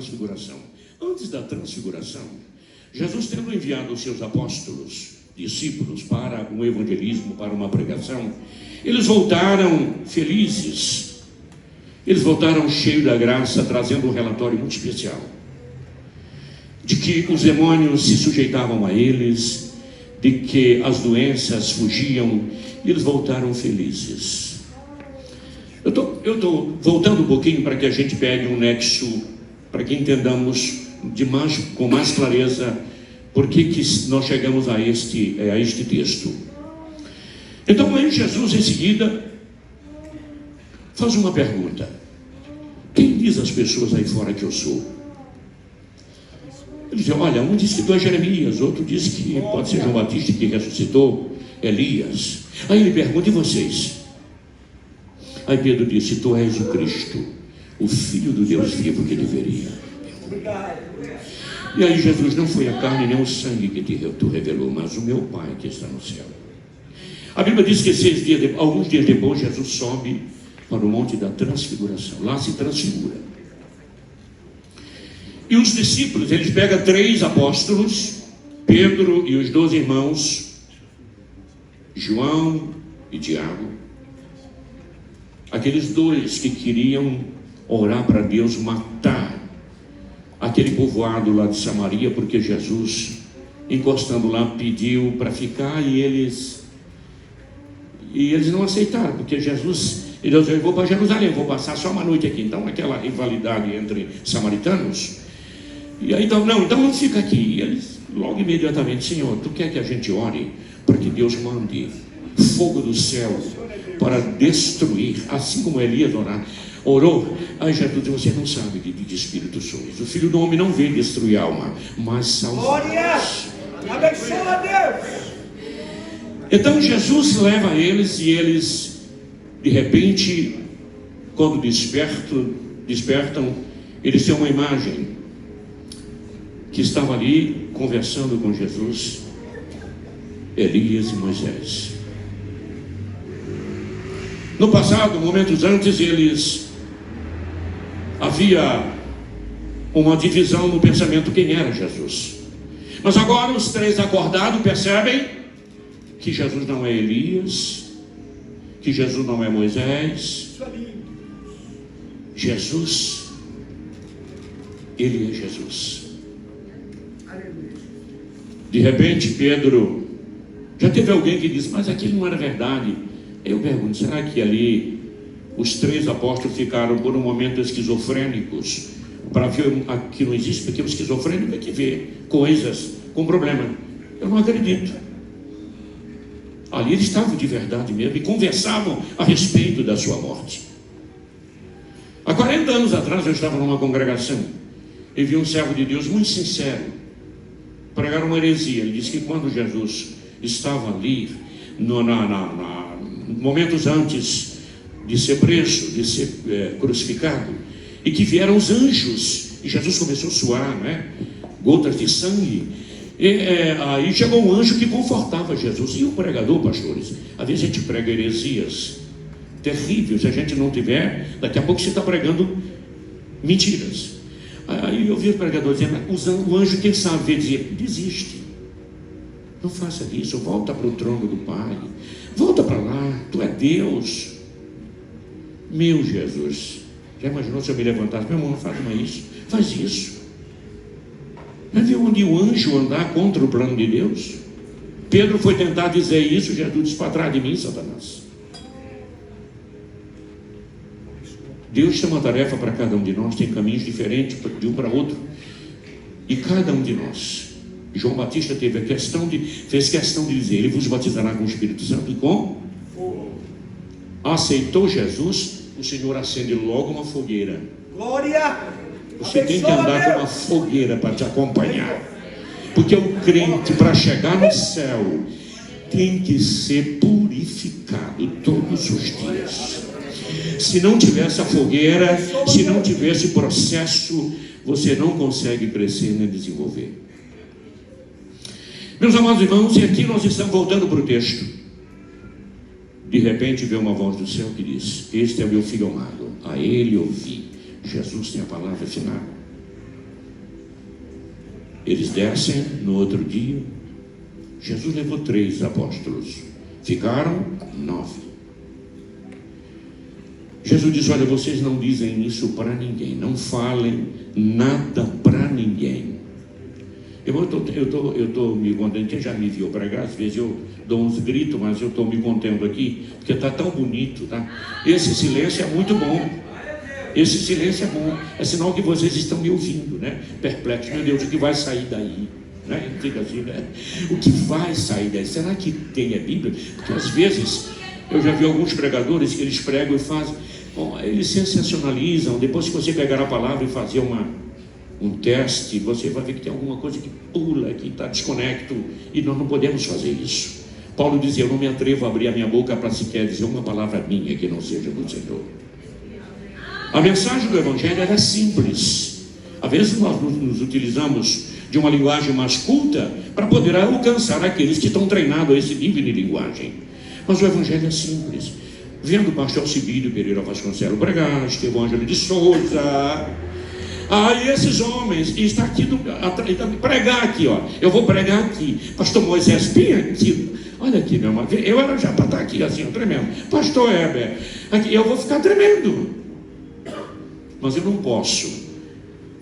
Transfiguração. Antes da transfiguração, Jesus, tendo enviado os seus apóstolos, discípulos, para um evangelismo, para uma pregação, eles voltaram felizes, eles voltaram cheios da graça, trazendo um relatório muito especial, de que os demônios se sujeitavam a eles, de que as doenças fugiam, e eles voltaram felizes. Eu estou voltando um pouquinho para que a gente pegue um nexo, para que entendamos com mais clareza por que nós chegamos a este texto. Então aí Jesus em seguida faz uma pergunta: quem diz às pessoas aí fora que eu sou? Ele diz: olha, um diz que tu és Jeremias, outro diz que pode ser João Batista que ressuscitou, Elias. Aí ele pergunta: e vocês? Aí Pedro disse: tu és o Cristo, o Filho do Deus vivo que deveria. E aí Jesus: não foi a carne nem o sangue que tu revelou, mas o meu Pai que está no céu. A Bíblia diz que alguns dias depois Jesus sobe para o monte da transfiguração. Lá se transfigura. E os discípulos, eles pegam 3 apóstolos, Pedro e os 12 irmãos, João e Tiago, aqueles 2 que queriam orar para Deus matar aquele povoado lá de Samaria, porque Jesus, encostando lá, pediu para ficar, e eles não aceitaram, porque Jesus, ele disse: eu vou para Jerusalém, vou passar só uma noite aqui. Então aquela rivalidade entre samaritanos, e aí então não fica aqui. E eles logo imediatamente: Senhor, tu quer que a gente ore para que Deus mande fogo do céu para destruir, assim como Elias orou? Aí Jesus disse: você não sabe de espírito sois. O Filho do Homem não veio destruir a alma, mas salvar. Abençoa Deus. Então Jesus leva eles, e eles, de repente, quando despertam, eles têm uma imagem que estava ali conversando com Jesus, Elias e Moisés. No passado, momentos antes, havia uma divisão no pensamento quem era Jesus. Mas agora os 3 acordados percebem que Jesus não é Elias, que Jesus não é Moisés. Jesus, ele é Jesus. De repente Pedro, já teve alguém que disse: mas aquilo não era verdade. Eu pergunto: será que ali os 3 apóstolos ficaram por um momento esquizofrênicos, para ver que não existe? Porque o esquizofrênico é que vê coisas com problema. Eu não acredito. Ali eles estavam de verdade mesmo e conversavam a respeito da sua morte. Há 40 anos atrás eu estava numa congregação e vi um servo de Deus muito sincero pregar uma heresia. Ele disse que quando Jesus estava ali, momentos antes de ser preso, de ser crucificado, e que vieram os anjos, e Jesus começou a suar, gotas de sangue. Aí chegou um anjo que confortava Jesus. E o pregador, pastores, às vezes a gente prega heresias terríveis, se a gente não tiver, daqui a pouco você está pregando mentiras. Aí eu vi o pregador dizendo: o anjo, quem sabe ver, dizia: desiste, não faça isso, volta para o trono do Pai, volta para lá, tu é Deus. Meu Jesus, já imaginou se eu me levantasse: meu irmão, não faz mais isso, faz isso. Já viu onde o anjo andar contra o plano de Deus? Pedro foi tentar dizer isso, Jesus disse: para trás de mim, Satanás. Deus tem uma tarefa para cada um de nós, tem caminhos diferentes de um para outro, e cada um de nós. João Batista fez questão de dizer: ele vos batizará com o Espírito Santo e com fogo. Aceitou Jesus, o Senhor acende logo uma fogueira. Glória! Você tem que andar com uma fogueira para te acompanhar, porque o crente, para chegar no céu, tem que ser purificado todos os dias. Se não tiver essa fogueira, se não tiver esse processo, você não consegue crescer nem desenvolver. Meus amados irmãos, e aqui nós estamos voltando para o texto. De repente veio uma voz do céu que diz: este é o meu filho amado, a ele ouvi. Jesus tem a palavra final. Eles descem no outro dia. Jesus levou 3 apóstolos, ficaram 9. Jesus diz: olha, vocês não dizem isso para ninguém, não falem nada para ninguém. Eu estou me contendo. Quem já me viu pregar, às vezes eu dou uns gritos, mas eu estou me contendo aqui, porque está tão bonito, tá? Esse silêncio é muito bom. Esse silêncio é bom, é sinal que vocês estão me ouvindo, né? Perplexo, meu Deus, o que vai sair daí? Né? Fica assim, né? O que vai sair daí? Será que tem a Bíblia? Porque às vezes eu já vi alguns pregadores que eles pregam e fazem, bom, eles sensacionalizam. Depois que você pegar a palavra e fazer um teste, você vai ver que tem alguma coisa que pula, que está desconecto, e nós não podemos fazer isso. Paulo dizia: eu não me atrevo a abrir a minha boca para sequer dizer uma palavra minha que não seja do Senhor. A mensagem do Evangelho era simples. Às vezes nós nos utilizamos de uma linguagem mais culta para poder alcançar aqueles que estão treinados a esse nível de linguagem. Mas o Evangelho é simples. Vendo o pastor Alcibídio Pereira Vasconcelos pregar, Estevão Ângelo de Souza, e esses homens, e está aqui, pregar aqui, ó. Eu vou pregar aqui. Pastor Moisés Pinho, olha aqui, meu irmão. Eu era já para estar aqui assim, tremendo. Pastor Heber, aqui, eu vou ficar tremendo. Mas eu não posso,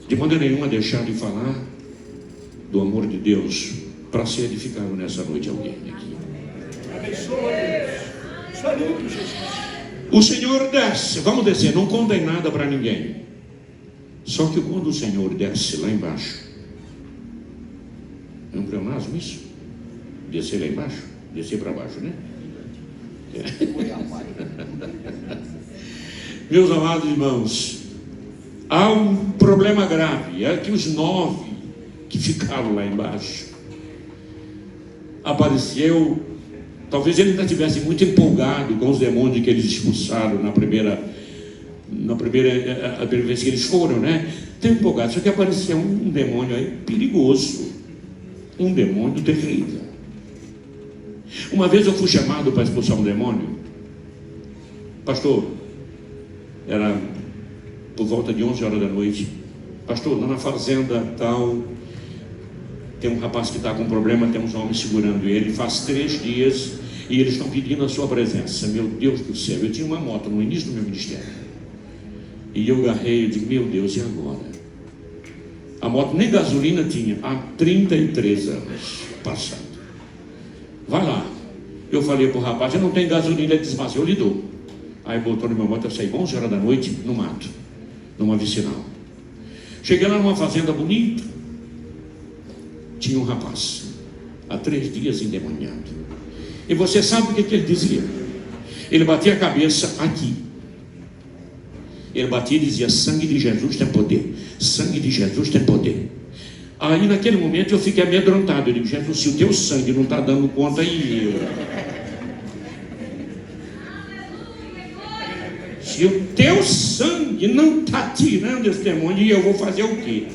de maneira nenhuma, deixar de falar do amor de Deus para ser edificado nessa noite alguém aqui. Abençoa, Deus. O Senhor desce, vamos descer, não contem nada para ninguém. Só que quando o Senhor desce lá embaixo, é um pleonasmo isso? Descer lá embaixo? Descer para baixo, né? Meus amados irmãos, há um problema grave. É que os 9 que ficaram lá embaixo, apareceu, talvez ele ainda estivesse muito empolgado com os demônios que eles expulsaram na primeira vez que eles foram, né? Tão empolgado, só que apareceu um demônio aí perigoso, um demônio terrível. Uma vez eu fui chamado para expulsar um demônio. Pastor, era por volta de 11 horas da noite. Pastor, lá na fazenda tal, tem um rapaz que está com problema, tem uns homens segurando ele, faz 3 dias, e eles estão pedindo a sua presença. Meu Deus do céu, eu tinha uma moto no início do meu ministério, e eu agarrei e digo: meu Deus, e agora? A moto nem gasolina tinha, há 33 anos passado. Vai lá. Eu falei para o rapaz: eu não tenho gasolina. Ele disse: mas eu lhe dou. Aí botou na minha moto, eu saí 11 horas da noite no mato, numa vicinal. Cheguei lá numa fazenda bonita, tinha um rapaz, há 3 dias endemoniado. E você sabe o que ele dizia? Ele batia a cabeça aqui. Ele batia e dizia: sangue de Jesus tem poder, sangue de Jesus tem poder. Aí naquele momento eu fiquei amedrontado. Eu digo: Jesus, se o teu sangue não está dando conta, e eu? Se o teu sangue não está tirando esse demônio, e eu vou fazer o quê?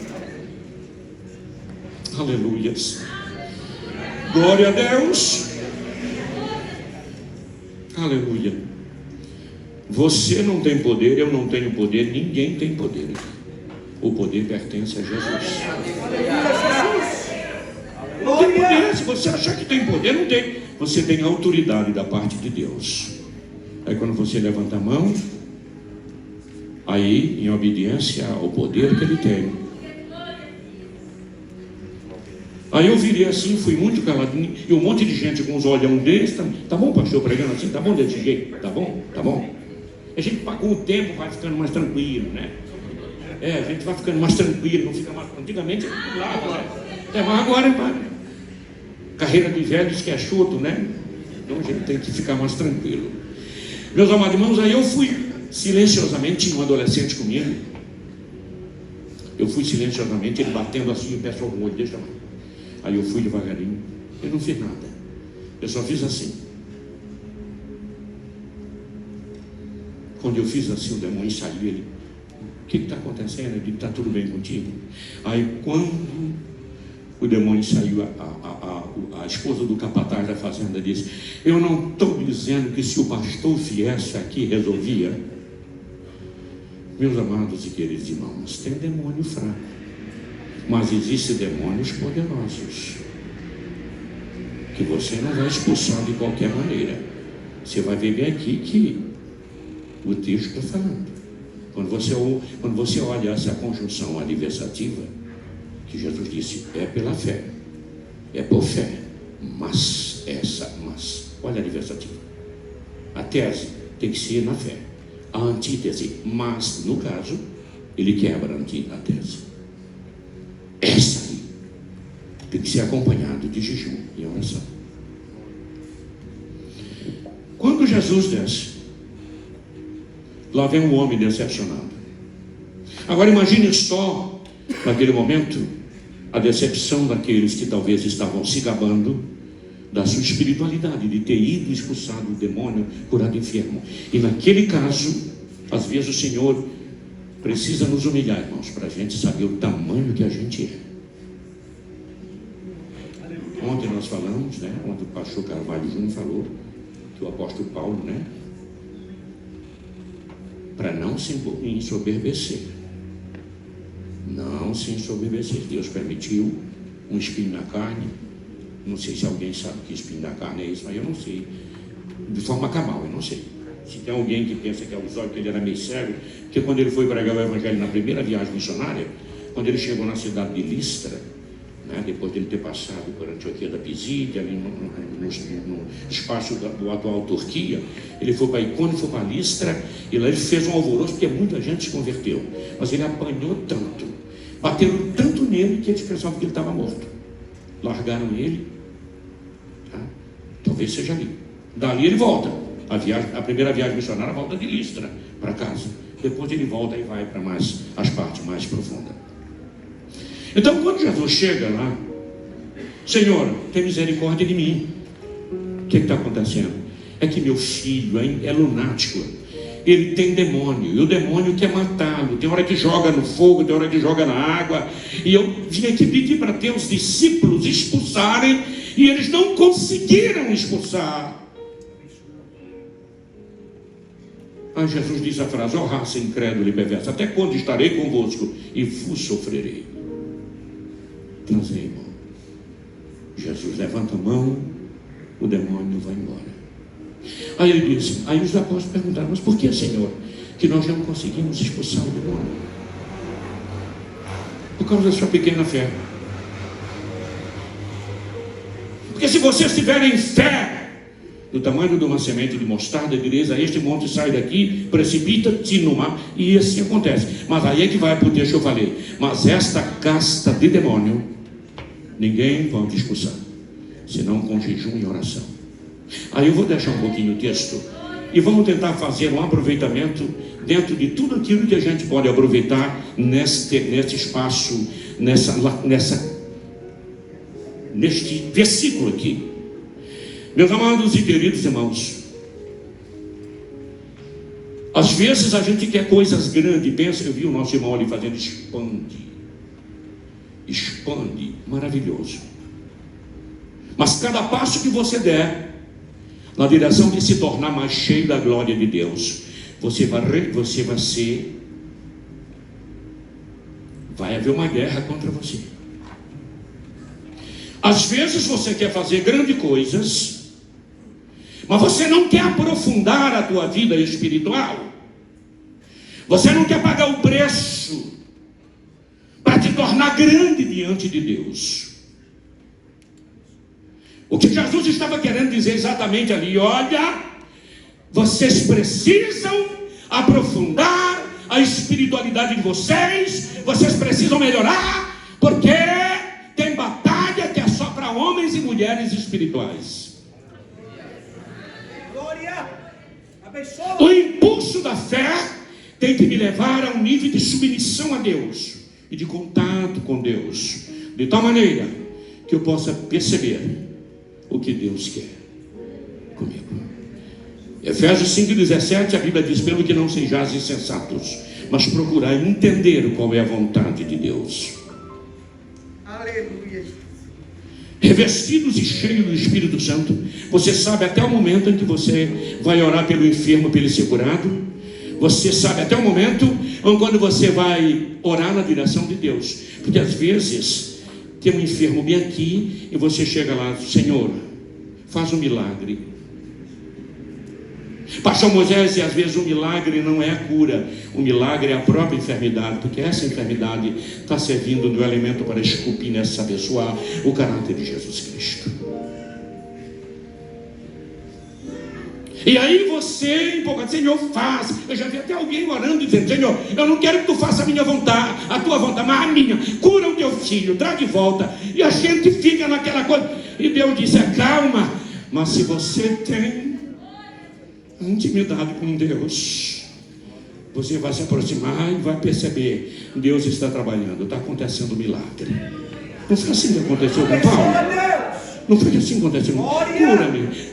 Aleluia. Glória a Deus. Aleluia. Você não tem poder, eu não tenho poder, ninguém tem poder. O poder pertence a Jesus. Não tem poder. Se você achar que tem poder, não tem. Você tem autoridade da parte de Deus. Aí quando você levanta a mão, aí em obediência ao poder que ele tem. Aí eu virei assim, fui muito caladinho, e um monte de gente com os olhão desse. Tá bom, pastor, pregando assim? Tá bom desse jeito? Tá bom? Tá bom? A gente, com o tempo, vai ficando mais tranquilo, né? A gente vai ficando mais tranquilo, não fica mais... Antigamente, lá, né? Mas agora, carreira de velhos que é chuto, né? Então a gente tem que ficar mais tranquilo. Meus amados irmãos, aí eu fui silenciosamente, tinha um adolescente comigo. Eu fui silenciosamente, ele batendo assim, o pé sobre o olho, deixa lá. Aí eu fui devagarinho, eu não fiz nada, eu só fiz assim. Quando eu fiz assim, o demônio saiu. Ele: o que está acontecendo? Eu disse: está tudo bem contigo? Aí quando o demônio saiu, a esposa do capataz da fazenda disse: eu não estou dizendo que se o pastor viesse aqui resolvia. Meus amados e queridos irmãos, tem demônio fraco, Mas existem demônios poderosos que você não vai expulsar de qualquer maneira. Você vai ver bem aqui que o texto está falando. Quando você olha essa conjunção adversativa, que Jesus disse, é pela fé, é por fé, mas, olha a adversativa. A tese tem que ser na fé, a antítese, mas, no caso, ele quebra a tese. Essa aí tem que ser acompanhado de jejum e oração. Quando Jesus desce, lá vem um homem decepcionado. Agora imagine só, naquele momento, a decepção daqueles que talvez estavam se gabando da sua espiritualidade, de ter ido expulsado o demônio, curado o enfermo. E naquele caso, às vezes o Senhor precisa nos humilhar, irmãos, para a gente saber o tamanho que a gente é. Ontem nós falamos, né? Ontem o pastor Carvalho Júnior falou que o apóstolo Paulo, né? Para não se ensoberbecer. Não se ensoberbecer. Deus permitiu um espinho na carne. Não sei se alguém sabe que espinho na carne é isso, mas eu não sei. De forma cabal, eu não sei. Se tem alguém que pensa que é os olhos, que ele era meio cego, porque quando ele foi pregar o evangelho na primeira viagem missionária, quando ele chegou na cidade de Listra, né, depois de ele ter passado por Antioquia da Pisídia, ali no espaço do atual Turquia, ele foi para Icônio, foi para Listra, e lá ele fez um alvoroço, porque muita gente se converteu. Mas ele apanhou tanto, bateram tanto nele, que eles pensavam que ele estava morto. Largaram ele, tá? Talvez seja ali. Dali ele volta. A primeira viagem missionária volta de Listra para casa. Depois ele volta e vai para as partes mais profundas. Então, quando Jesus chega lá, Senhor, tem misericórdia de mim. O que está acontecendo? É que meu filho é lunático. Ele tem demônio, e o demônio quer matá-lo. Tem hora que joga no fogo, tem hora que joga na água. E eu vim aqui pedir para ter os discípulos expulsarem, e eles não conseguiram expulsar. Aí Jesus diz a frase, ó raça incrédula e perversa, até quando estarei convosco e vos sofrerei? Trazer, irmão. Jesus levanta a mão, o demônio vai embora. Aí ele disse, aí os apóstolos perguntaram, mas por que, Senhor, que nós não conseguimos expulsar o demônio? Por causa da sua pequena fé. Porque se vocês tiverem fé do tamanho de uma semente de mostarda, direis a este monte, sai daqui, precipita-te no mar, e assim acontece. Mas aí é que vai para o texto que eu falei, mas esta casta de demônio ninguém pode expulsar, senão com jejum e oração. Aí eu vou deixar um pouquinho o texto e vamos tentar fazer um aproveitamento dentro de tudo aquilo que a gente pode aproveitar neste espaço, neste versículo aqui. Meus amados e queridos irmãos, às vezes a gente quer coisas grandes. Pensa, eu vi o nosso irmão ali fazendo expande, maravilhoso. Mas cada passo que você der na direção de se tornar mais cheio da glória de Deus, vai haver uma guerra contra você. Às vezes você quer fazer grandes coisas, mas você não quer aprofundar a tua vida espiritual. Você não quer pagar o preço para te tornar grande diante de Deus. O que Jesus estava querendo dizer exatamente ali, olha, vocês precisam aprofundar a espiritualidade de vocês precisam melhorar, porque tem batalha que é só para homens e mulheres espirituais. Glória! Abençoa! O impulso da fé tem que me levar a um nível de submissão a Deus e de contato com Deus, de tal maneira que eu possa perceber o que Deus quer comigo. Efésios 5,17, a Bíblia diz, pelo que não sejais insensatos, mas procurai entender qual é a vontade de Deus. Aleluia! Revestidos e cheios do Espírito Santo, você sabe até o momento em que você vai orar pelo enfermo para ele ser curado, Você sabe até o momento quando você vai orar na direção de Deus. Porque às vezes tem um enfermo bem aqui e você chega lá: Senhor, faz um milagre. Pastor Moisés, e às vezes o milagre não é a cura, o milagre é a própria enfermidade, porque essa enfermidade está servindo do elemento para esculpir nessa pessoa o caráter de Jesus Cristo. E aí você empolgado: Senhor, faz. Eu já vi até alguém orando dizendo: Senhor, eu não quero que tu faça a minha vontade, a tua vontade, mas a minha. Cura o teu filho, traz de volta. E a gente fica naquela coisa. E Deus disse: calma. Mas se você tem intimidade com Deus, você vai se aproximar e vai perceber: Deus está trabalhando, está acontecendo um milagre. Não foi assim que aconteceu com Paulo? Não foi assim que aconteceu?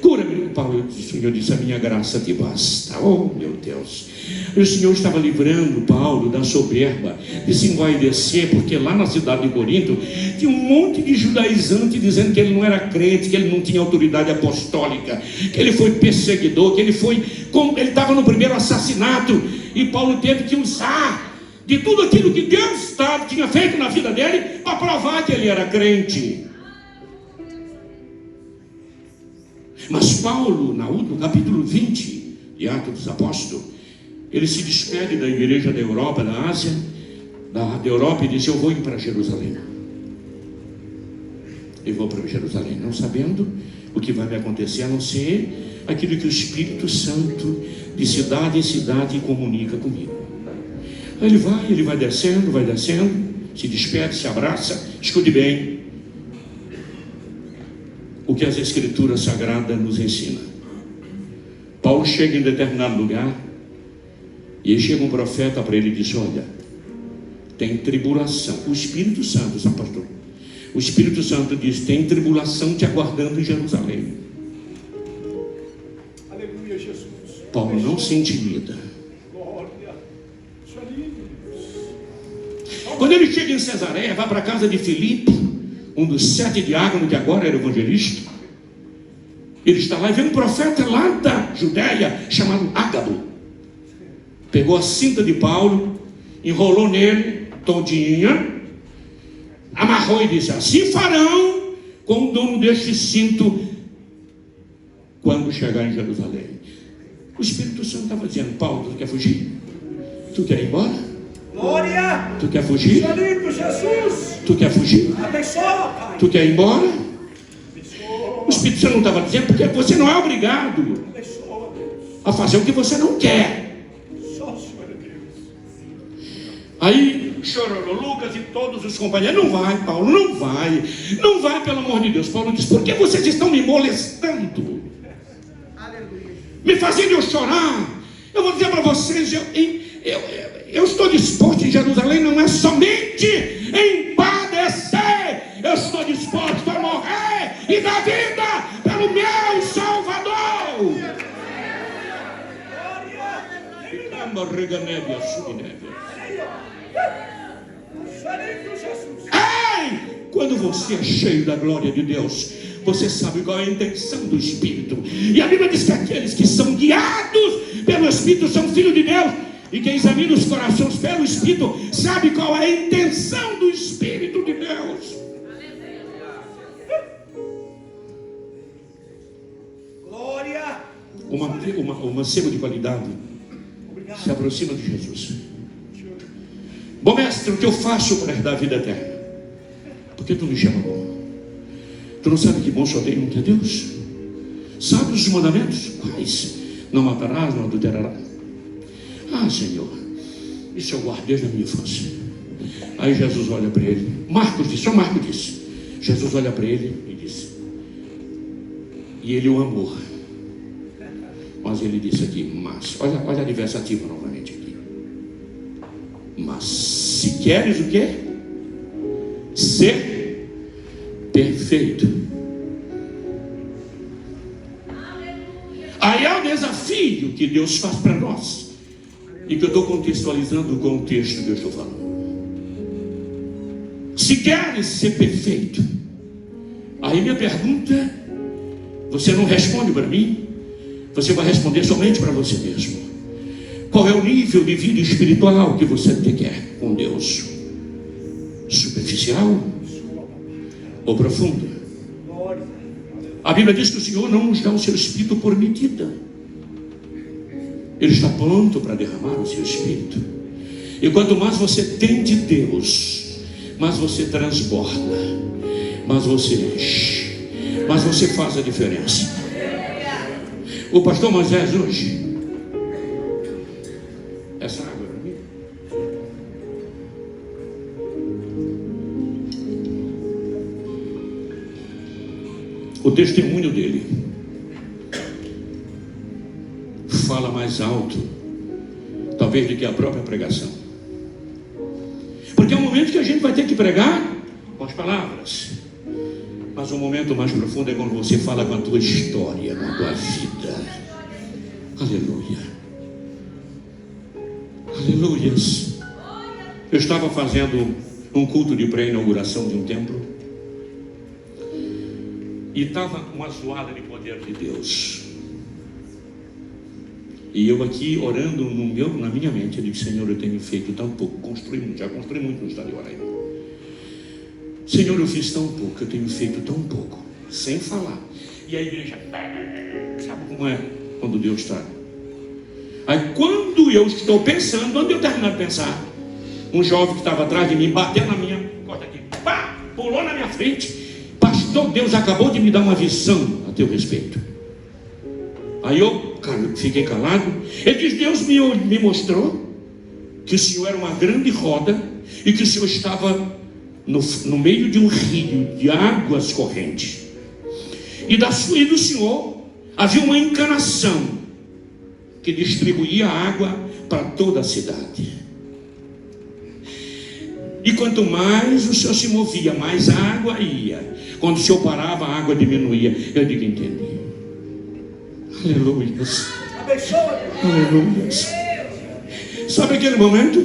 Cura-me. Paulo, o Senhor disse: a minha graça te basta. Oh, meu Deus. E o Senhor estava livrando Paulo da soberba, de se envaidecer, porque lá na cidade de Corinto tinha um monte de judaizante dizendo que ele não era crente, que ele não tinha autoridade apostólica, que ele foi perseguidor, que ele estava no primeiro assassinato, e Paulo teve que usar de tudo aquilo que Deus tinha feito na vida dele para provar que ele era crente. Mas Paulo, no capítulo 20 de Atos dos Apóstolos, ele se despede da igreja da Europa, da Ásia, da Europa, e diz: eu vou ir para Jerusalém. Eu vou para Jerusalém, não sabendo o que vai me acontecer, a não ser aquilo que o Espírito Santo de cidade em cidade comunica comigo. Aí ele vai descendo, se despede, se abraça. Escute bem o que as Escrituras Sagradas nos ensinam. Paulo chega em determinado lugar, e aí chega um profeta para ele e diz: olha, tem tribulação. O Espírito Santo, sabe, pastor? O Espírito Santo diz: tem tribulação te aguardando em Jerusalém. Aleluia, Jesus. Paulo não se intimida. Glória. Quando ele chega em Cesareia, vai para a casa de Filipe, um dos 7 diáconos que agora era evangelista. Ele está lá e vê um profeta lá da Judéia chamado Ágabo. Pegou a cinta de Paulo, enrolou nele todinha, amarrou e disse: assim farão com o dono deste cinto quando chegar em Jerusalém. O Espírito Santo estava dizendo: Paulo, tu quer fugir? Tu quer ir embora? Glória! Tu quer fugir? Jesus! Tu quer fugir? Abençoa, Pai! Tu quer ir embora? O Espírito Santo não estava dizendo, porque você não é obrigado Abençoa, Deus! a fazer o que você não quer. Só o Senhor é Deus! Aí chorou Lucas e todos os companheiros: não vai, Paulo, não vai. Não vai, pelo amor de Deus. Paulo diz: por que vocês estão me molestando? Aleluia! Me fazendo eu chorar? Eu vou dizer para vocês, eu estou disposto em Jerusalém, não é somente em padecer, eu estou disposto a morrer e dar vida pelo meu Salvador. Ei, quando você é cheio da glória de Deus, você sabe qual é a intenção do Espírito. E a Bíblia diz que aqueles que são guiados pelo Espírito são filhos de Deus. E quem examina os corações pelo Espírito sabe qual é a intenção do Espírito de Deus. Glória! Uma sebo de qualidade se aproxima de Jesus. Bom mestre, o que eu faço para herdar a vida eterna? Por que tu me chama bom? Tu não sabe que bom só tem um, que é Deus? Sabe os mandamentos? Quais? Não matarás, não adulterarás. Ah, Senhor, isso eu guardo desde a minha infância. Aí Jesus olha para ele. Marcos disse. Jesus olha para ele e disse: e ele o amou. Mas ele disse aqui: mas, olha a adversativa novamente aqui. Mas se queres o quê? Ser perfeito. Aí é o desafio que Deus faz para nós. E que eu estou contextualizando com o texto que eu estou falando. Se queres ser perfeito, aí minha pergunta, você não responde para mim, você vai responder somente para você mesmo. Qual é o nível de vida espiritual que você quer com Deus? Superficial ou profunda? A Bíblia diz que o Senhor não nos dá o seu Espírito por medida. Ele está pronto para derramar o seu Espírito. E quanto mais você tem de Deus, mais você transborda, mais você enche, mais você faz a diferença. O pastor Moisés hoje, essa água para mim. O testemunho dele fala mais alto, talvez, do que a própria pregação. Porque é um momento que a gente vai ter que pregar com as palavras, mas o momento mais profundo é quando você fala com a tua história, com a tua vida. Aleluia. Aleluias. Eu estava fazendo um culto de pré-inauguração de um templo e estava uma zoada de poder de Deus. E eu aqui orando na minha mente, eu digo: Senhor, eu tenho feito tão pouco, já construí muito no estado de Roraima. Senhor, eu fiz tão pouco, eu tenho feito tão pouco, sem falar. E a igreja, sabe como é quando Deus está? Aí quando eu estou pensando, quando eu terminar de pensar, um jovem que estava atrás de mim bateu na minha costa aqui, pá, pulou na minha frente. Pastor, Deus acabou de me dar uma visão a teu respeito. Aí eu fiquei calado. Ele diz: Deus me mostrou que o Senhor era uma grande roda e que o Senhor estava no meio de um rio de águas correntes, e do Senhor havia uma encanação que distribuía água para toda a cidade. E quanto mais o Senhor se movia, mais a água ia. Quando o Senhor parava, a água diminuía. Eu digo: entendi. Aleluias. Aleluias. Sabe aquele momento?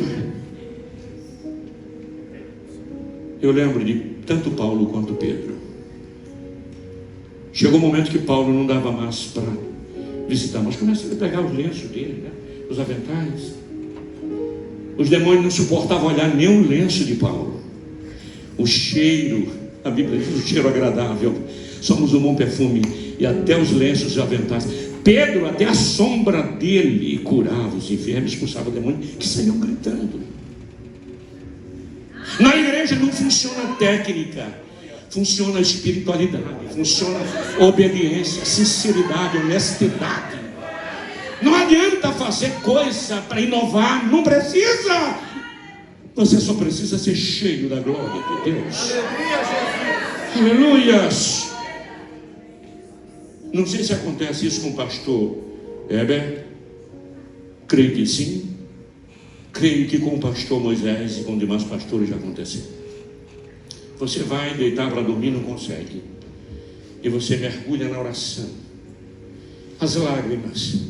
Eu lembro de tanto Paulo quanto Pedro. Chegou um momento que Paulo não dava mais para visitar, mas começaram a pegar os lenços dele, né? Os aventais. Os demônios não suportavam olhar nem o lenço de Paulo. O cheiro, a Bíblia diz, o cheiro agradável. Somos um bom perfume. E até os lenços e aventais. Pedro, até a sombra dele curava os enfermos, expulsava demônios que saíam gritando. Na igreja não funciona técnica, funciona espiritualidade, funciona obediência, sinceridade, honestidade. Não adianta fazer coisa para inovar, não precisa. Você só precisa ser cheio da glória de Deus. Aleluias. Não sei se acontece isso com o pastor Heber. Creio que sim. Creio que com o pastor Moisés e com demais pastores já aconteceu. Você vai deitar para dormir, não consegue. E você mergulha na oração. As lágrimas.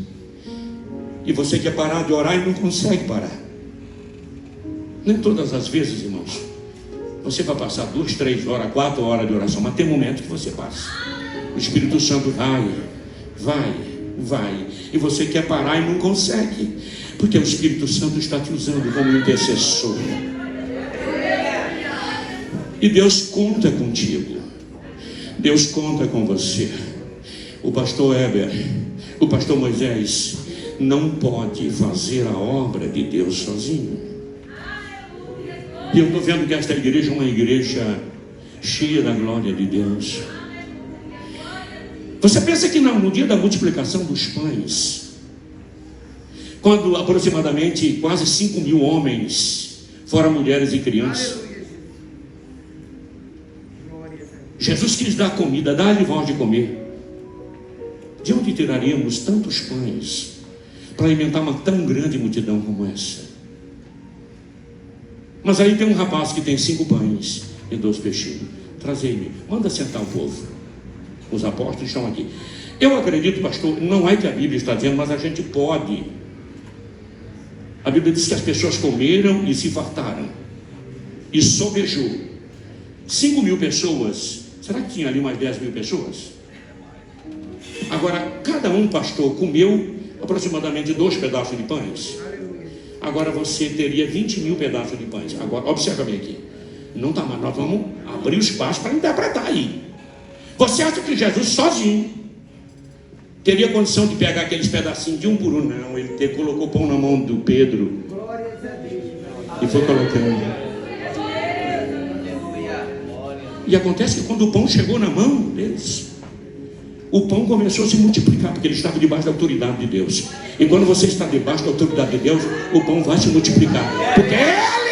E você quer parar de orar e não consegue parar. Nem todas as vezes, irmãos. Você vai passar 2, 3 horas, 4 horas de oração, mas tem momentos que você passa. O Espírito Santo vai. E você quer parar e não consegue. Porque o Espírito Santo está te usando como intercessor. E Deus conta contigo. Deus conta com você. O pastor Heber, o pastor Moisés não pode fazer a obra de Deus sozinho. E eu estou vendo que esta igreja é uma igreja cheia da glória de Deus. Você pensa que no dia da multiplicação dos pães, quando aproximadamente quase 5.000 homens, fora mulheres e crianças, Jesus quis dar comida, dá-lhe voz de comer. De onde tiraríamos tantos pães para alimentar uma tão grande multidão como essa? Mas aí tem um rapaz que tem 5 pães e 2 peixinhos. Trazei-me, manda sentar o povo. Os apóstolos estão aqui. Eu acredito, pastor, não é que a Bíblia está dizendo, mas a gente pode. A Bíblia diz que as pessoas comeram e se fartaram. E sobejou. 5.000 pessoas. Será que tinha ali umas 10.000 pessoas? Agora, cada um, pastor, comeu aproximadamente 2 pedaços de pães. Agora você teria 20 mil pedaços de pães. Agora, observa bem aqui. Não está mais, nós vamos abrir o espaço para interpretar aí. Você acha que Jesus sozinho teria condição de pegar aqueles pedacinhos de um por um? Não, ele colocou pão na mão do Pedro e foi colocando. E acontece que quando o pão chegou na mão deles, o pão começou a se multiplicar, porque ele estava debaixo da autoridade de Deus. E quando você está debaixo da autoridade de Deus, o pão vai se multiplicar, porque é Ele.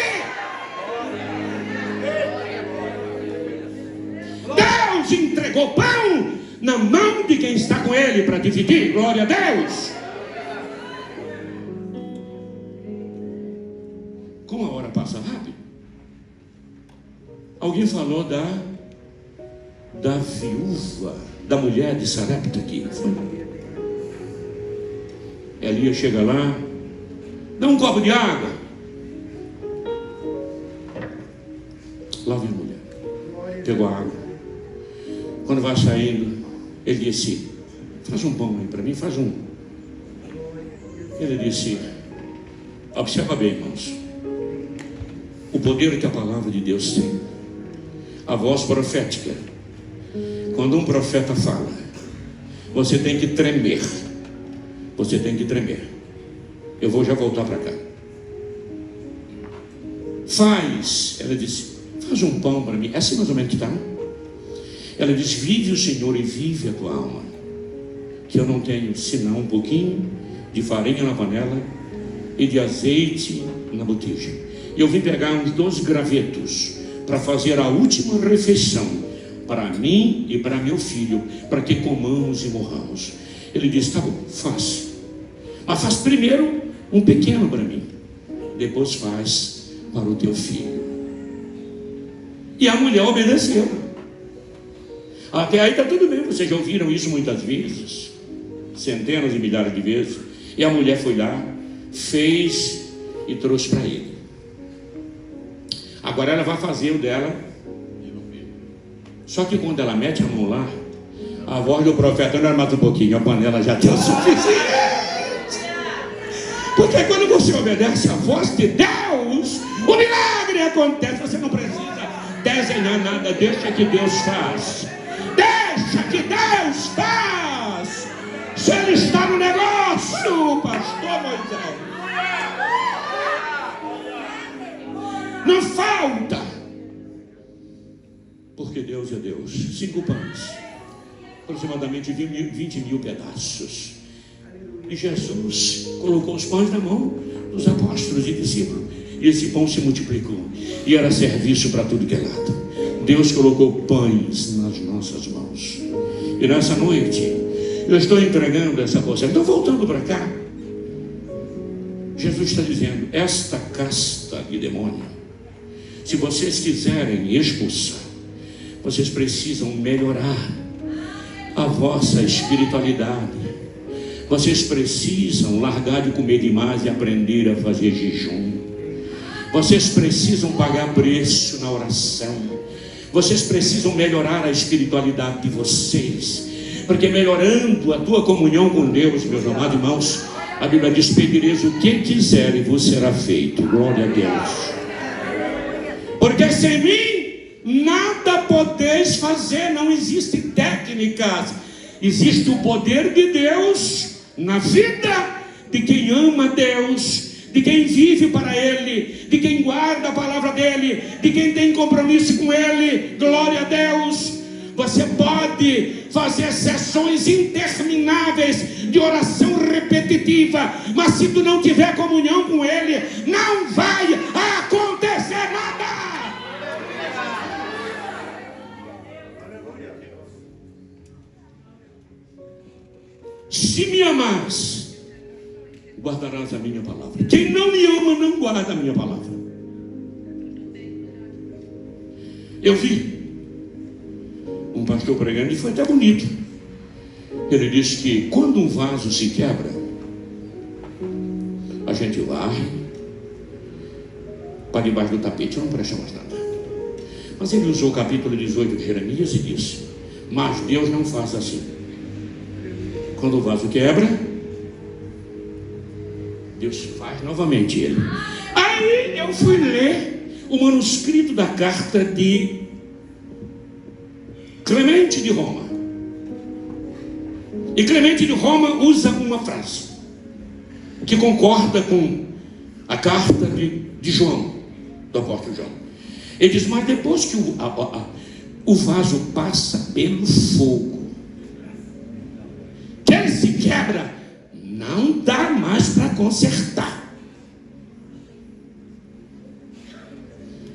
Deus entregou pão na mão de quem está com Ele para dividir. Glória a Deus. Como a hora passa rápido. Alguém falou da viúva, da mulher de Sarepta aqui. Elias chega lá, dá um copo de água. Lá vem a mulher. Pegou a água. Quando vai saindo, ele disse: faz um pão aí para mim, faz um. Ele disse: observa bem, irmãos, o poder que a palavra de Deus tem. A voz profética. Quando um profeta fala, você tem que tremer. Você tem que tremer. Eu vou já voltar para cá. Ela disse: faz um pão para mim. É assim mais ou menos que está. Ela disse: vive o Senhor e vive a tua alma, que eu não tenho senão um pouquinho de farinha na panela e de azeite na botija. E eu vim pegar uns 12 gravetos para fazer a última refeição para mim e para meu filho, para que comamos e morramos. Ele disse: tá bom, faz, mas faz primeiro um pequeno para mim, depois faz para o teu filho. E a mulher obedeceu. Até aí está tudo bem, vocês já ouviram isso muitas vezes, centenas e milhares de vezes. E a mulher foi lá, fez e trouxe para ele. Agora ela vai fazer o dela. Só que quando ela mete a mão lá, a voz do profeta: não era mais um pouquinho, a panela já tinha o suficiente. Porque quando você obedece a voz de Deus, o milagre acontece. Você não precisa desenhar nada, deixa que Deus faz. Deixa que Deus faz. Se Ele está no negócio, pastor Moisés, não falta, porque Deus é Deus. 5 pães, aproximadamente 20 mil pedaços. E Jesus colocou os pães na mão dos apóstolos e discípulos, e esse pão se multiplicou, e era serviço para tudo que é lado. Deus colocou pães nas nossas mãos. E nessa noite eu estou entregando essa porção. Então, voltando para cá, Jesus está dizendo: esta casta de demônio, se vocês quiserem expulsar, vocês precisam melhorar a vossa espiritualidade. Vocês precisam largar de comer demais e aprender a fazer jejum. Vocês precisam pagar preço na oração. Vocês precisam melhorar a espiritualidade de vocês, porque melhorando a tua comunhão com Deus, meus amados irmãos, a Bíblia diz: pedireis o que quiser e vos será feito. Glória a Deus. Porque sem mim nada podeis fazer. Não existem técnicas, existe o poder de Deus na vida de quem ama Deus, de quem vive para Ele, de quem guarda a palavra dEle, de quem tem compromisso com Ele. Glória a Deus. Você pode fazer sessões intermináveis de oração repetitiva, mas se tu não tiver comunhão com Ele, não vai acontecer nada. Se me amares, guardarás a minha palavra. Quem não me ama não guarda a minha palavra. Eu vi um pastor pregando e foi até bonito. Ele disse que quando um vaso se quebra, a gente varre para debaixo do tapete, não presta mais nada. Mas ele usou o capítulo 18 de Jeremias e disse: mas Deus não faz assim. Quando o vaso quebra, Deus faz novamente ele. Aí eu fui ler o manuscrito da carta de Clemente de Roma. E Clemente de Roma usa uma frase que concorda com a carta de João, do apóstolo João. Ele diz: mas depois que o vaso passa pelo fogo, que ele se quebra, não dá mais para consertar.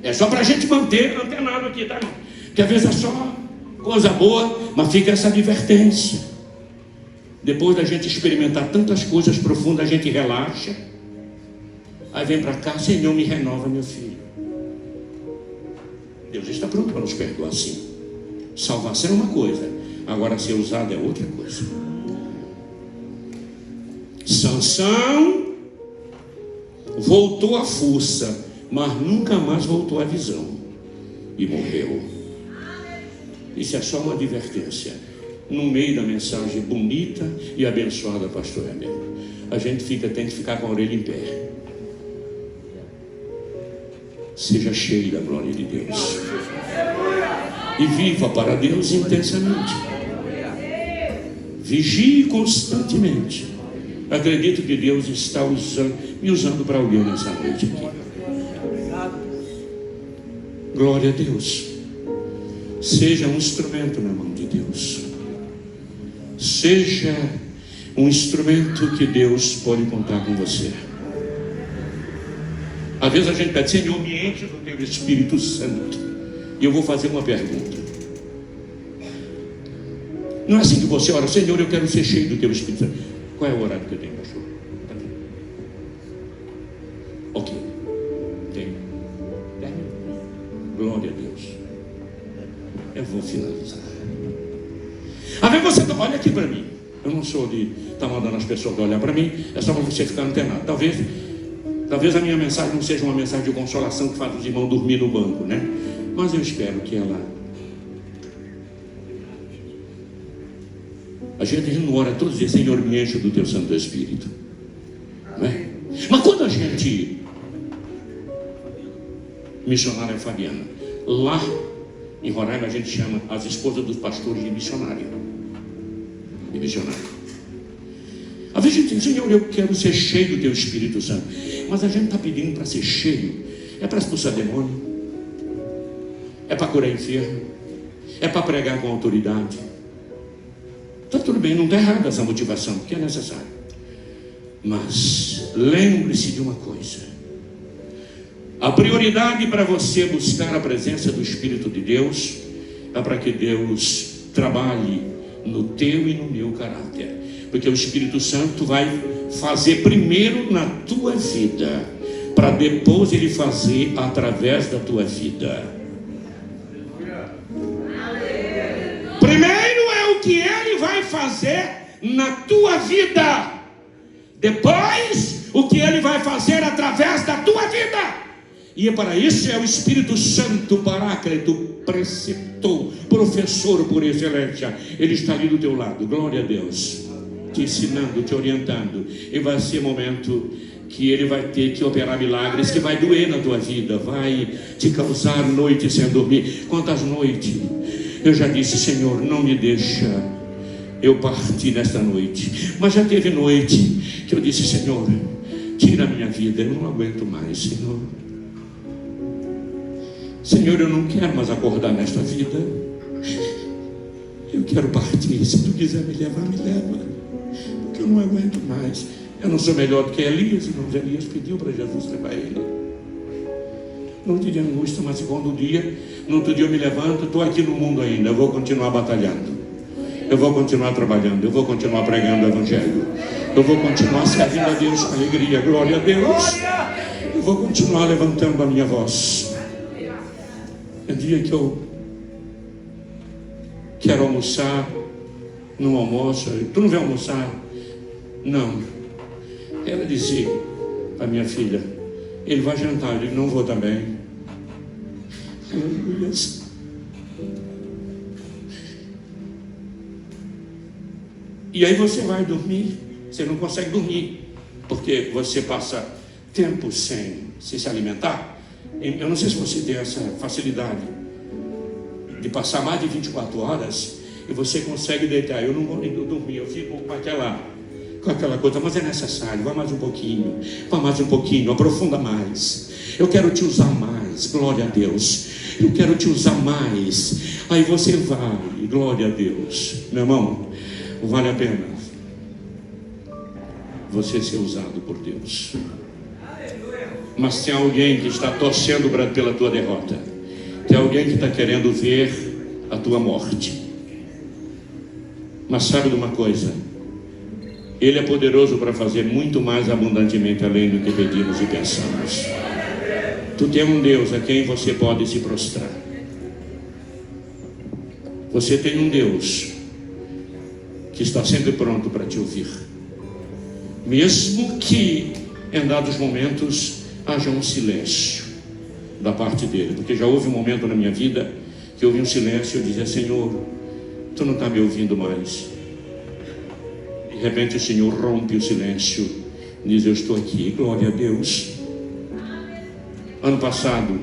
É só para a gente manter antenado aqui, tá, irmão? Porque às vezes é só coisa boa, mas fica essa advertência. Depois da gente experimentar tantas coisas profundas, a gente relaxa. Aí vem para cá: Senhor, me renova, meu filho. Deus está pronto para nos perdoar, sim. Salvação é uma coisa, agora ser usado é outra coisa. Sansão voltou à força, mas nunca mais voltou à visão, e morreu. Isso é só uma advertência no meio da mensagem bonita e abençoada, pastor Heber. A gente tem que ficar com a orelha em pé. Seja cheio da glória de Deus e viva para Deus intensamente. Vigie constantemente. Acredito que Deus está me usando para alguém nessa noite aqui. Glória a Deus. Seja um instrumento na mão de Deus. Seja um instrumento que Deus pode contar com você. Às vezes a gente pede: Senhor, me enche do teu Espírito Santo. E eu vou fazer uma pergunta. Não é assim que você ora: Senhor, eu quero ser cheio do teu Espírito Santo. Qual é o horário que eu tenho, pastor? Ok. Tenho 10 minutos. Glória a Deus. Eu vou finalizar. Às vezes você olha aqui para mim. Eu não sou de estar mandando as pessoas olhar para mim. É só para você ficar antenado. Talvez a minha mensagem não seja uma mensagem de consolação que faz os irmãos dormir no banco, né? Mas eu espero que ela... A gente não ora todos os dias: Senhor, me enche do teu Santo Espírito, não é? Mas quando a gente... Missionária Fabiana, lá em Roraima a gente chama as esposas dos pastores de missionária. De missionário. Às vezes a gente diz: Senhor, eu quero ser cheio do teu Espírito Santo. Mas a gente está pedindo para ser cheio. É para expulsar demônio, é para curar enfermo, é para pregar com autoridade. Está tudo bem, não está errado essa motivação, porque é necessário. Mas lembre-se de uma coisa: a prioridade para você buscar a presença do Espírito de Deus é para que Deus trabalhe no teu e no meu caráter. Porque o Espírito Santo vai fazer primeiro na tua vida, para depois ele fazer através da tua vida. Primeiro é o que ele vai fazer na tua vida, depois o que ele vai fazer através da tua vida. E para isso é o Espírito Santo, Paráclito, preceptor, professor por excelência. Ele está ali do teu lado, glória a Deus, te ensinando, te orientando. E vai ser momento que ele vai ter que operar milagres, que vai doer na tua vida, vai te causar noites sem dormir. Quantas noites eu já disse: Senhor, não me deixa eu partir nesta noite. Mas já teve noite que eu disse: Senhor, tira a minha vida, eu não aguento mais, Senhor. Senhor, eu não quero mais acordar nesta vida. Eu quero partir. Se tu quiser me levar, me leva, porque eu não aguento mais. Eu não sou melhor do que Elias. Irmão, Elias pediu para Jesus levar ele. Noite de angústia, mas segundo dia, no outro dia eu me levanto, estou aqui no mundo ainda, eu vou continuar batalhando, eu vou continuar trabalhando, eu vou continuar pregando o Evangelho, eu vou continuar servindo a Deus com alegria, glória a Deus, eu vou continuar levantando a minha voz. É dia que eu quero almoçar, não almoço. Tu não vai almoçar? Não. Ela dizia para minha filha: ele vai jantar. Eu digo: não vou também. Aleluia. E aí você vai dormir, você não consegue dormir. porque você passa tempo sem se alimentar. Eu não sei se você tem essa facilidade de passar mais de 24 horas e você consegue deitar. Eu não vou nem dormir, eu fico com aquela coisa, mas é necessário, vai mais um pouquinho, aprofunda mais. Eu quero te usar mais, glória a Deus. Eu quero te usar mais. Aí você vai, glória a Deus. Meu irmão, vale a pena você ser usado por Deus. Mas tem alguém que está torcendo pela tua derrota. Tem alguém que está querendo ver a tua morte. Mas sabe de uma coisa? Ele é poderoso para fazer muito mais abundantemente além do que pedimos e pensamos. Tu tem um Deus a quem você pode se prostrar. Você tem um Deus que está sempre pronto para te ouvir. Mesmo que em dados momentos haja um silêncio da parte dele. Porque já houve um momento na minha vida que eu ouvi um silêncio e eu dizia: Senhor, tu não está me ouvindo mais. De repente o Senhor rompe o silêncio e diz: eu estou aqui, glória a Deus. Ano passado,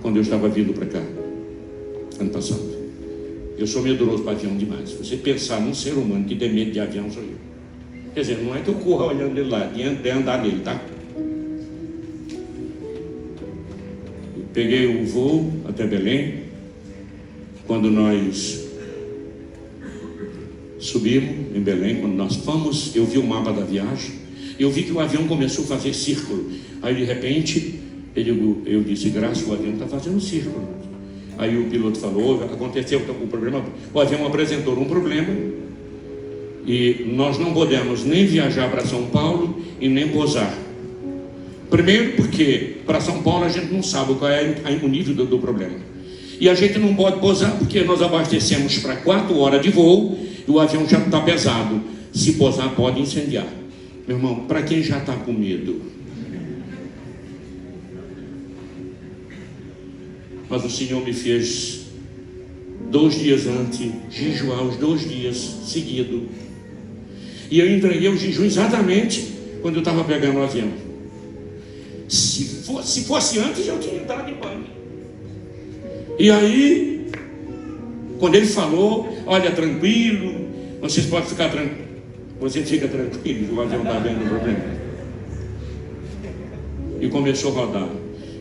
quando eu estava vindo para cá, eu sou medroso para avião demais. Se você pensar num ser humano que tem medo de avião, sou eu. Quer dizer, não é que eu corra olhando ele lá, de andar nele, tá? Eu peguei o voo até Belém. Quando nós subimos em Belém, quando nós fomos, eu vi o mapa da viagem. Eu vi que o avião começou a fazer círculo. Aí de repente eu disse: graças, o avião está fazendo círculo. Aí o piloto falou: aconteceu um problema. O avião apresentou um problema e nós não podemos nem viajar para São Paulo e nem pousar. Primeiro porque para São Paulo a gente não sabe qual é o nível do problema. E a gente não pode pousar porque nós abastecemos para 4 horas de voo e o avião já está pesado. Se pousar pode incendiar. Meu irmão, para quem já está com medo, mas o Senhor me fez 2 dias antes jejuar os 2 dias seguidos. E eu entreguei o jejum exatamente quando eu estava pegando o avião. Se fosse antes, eu tinha entrado em banho. E aí, quando ele falou: olha, tranquilo, vocês podem ficar tranquilos. Você fica tranquilo, o avião está vendo o problema. E começou a rodar.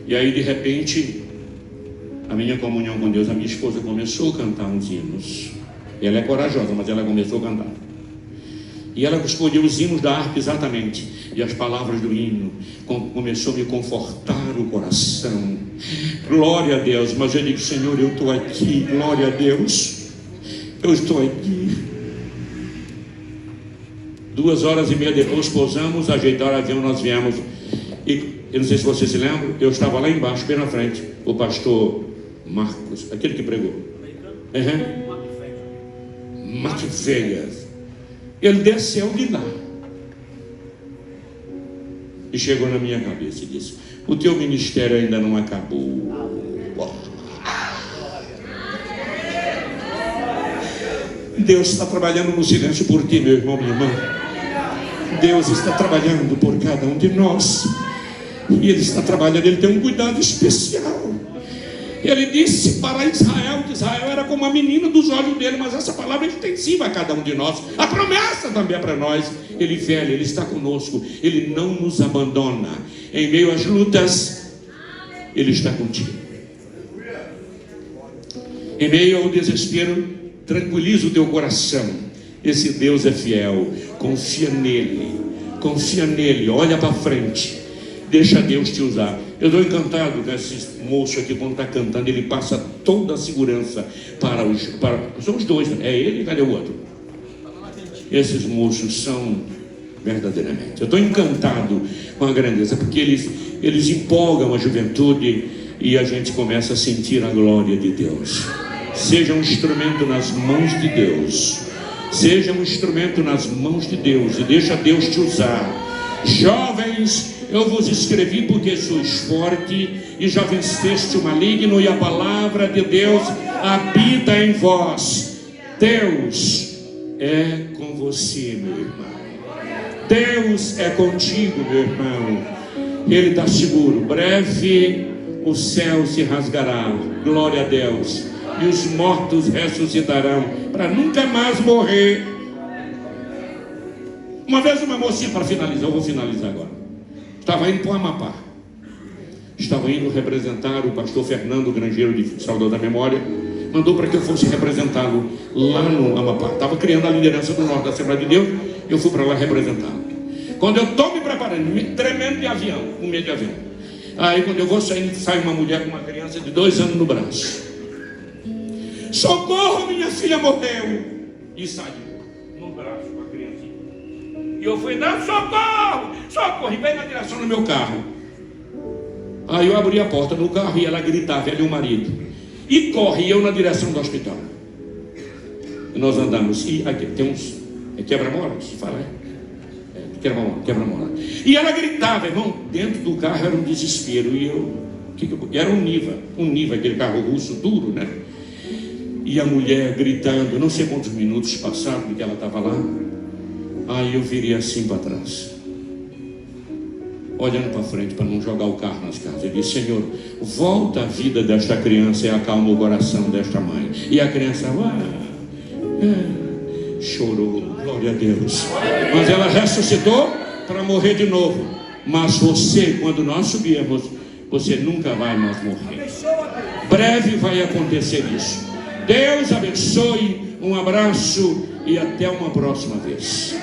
E aí, de repente, a minha comunhão com Deus, a minha esposa começou a cantar uns hinos. Ela é corajosa, mas ela começou a cantar. E ela escolheu os hinos da harpa exatamente. E as palavras do hino começou a me confortar o coração. Glória a Deus. Mas eu digo: Senhor, eu estou aqui. Glória a Deus. Eu estou aqui. 2 horas e meia depois pousamos, ajeitaram o avião, nós viemos. E eu não sei se você se lembra, eu estava lá embaixo, bem na frente, o pastor Marcos, aquele que pregou. Maquiveia. Ele desceu de lá e chegou na minha cabeça e disse: o teu ministério ainda não acabou. Deus está trabalhando no silêncio por ti, meu irmão, minha irmã. Deus está trabalhando por cada um de nós. E Ele está trabalhando, Ele tem um cuidado especial. Ele disse para Israel que Israel era como a menina dos olhos dele. Mas essa palavra é extensiva a cada um de nós. A promessa também é para nós. Ele velho, Ele está conosco. Ele não nos abandona. Em meio às lutas, Ele está contigo. Em meio ao desespero, tranquiliza o teu coração. Esse Deus é fiel. Confia nele. Confia nele. Olha para frente. Deixa Deus te usar. Eu estou encantado com esse moço aqui. Quando está cantando, ele passa toda a segurança para os... São os dois, é ele e cadê o outro? Esses moços são verdadeiramente... Eu estou encantado com a grandeza, porque eles empolgam a juventude e a gente começa a sentir a glória de Deus. Seja um instrumento nas mãos de Deus. Seja um instrumento nas mãos de Deus e deixa Deus te usar. Jovens, eu vos escrevi porque sois forte e já venceste o maligno, e a palavra de Deus habita em vós. Deus é com você, meu irmão. Deus é contigo, meu irmão. Ele está seguro. Breve o céu se rasgará. Glória a Deus. E os mortos ressuscitarão para nunca mais morrer. Uma vez uma mocinha, para finalizar, eu vou finalizar agora. Estava indo para o Amapá. Estava indo representar o pastor Fernando Grangeiro de Salvador da Memória. Mandou para que eu fosse representá-lo lá no Amapá. Estava criando a liderança do Norte da Assembleia de Deus. Eu fui para lá representá-lo. Quando eu estou me preparando, tremendo de avião, com medo de avião. Aí quando eu vou sair, sai uma mulher com uma criança de 2 anos no braço. Socorro, minha filha morreu. E saiu no braço com a criancinha. E eu fui dar socorro, socorro, e bem na direção do meu carro. Aí eu abri a porta do carro e ela gritava, ela e o marido. E corre, e eu na direção do hospital. E nós andamos, e aqui tem uns, quebra-molas, fala, quebra-mola. E ela gritava, irmão, dentro do carro era um desespero. E era um Niva, aquele carro russo duro, né? E a mulher gritando, não sei quantos minutos passaram que ela estava lá. Aí eu virei assim para trás, olhando para frente para não jogar o carro nas casas. Eu disse, Senhor, volta a vida desta criança e acalma o coração desta mãe. E a criança chorou, glória a Deus. Mas ela ressuscitou para morrer de novo. Mas você, quando nós subirmos, você nunca vai mais morrer. Breve vai acontecer isso. Deus abençoe, um abraço e até uma próxima vez.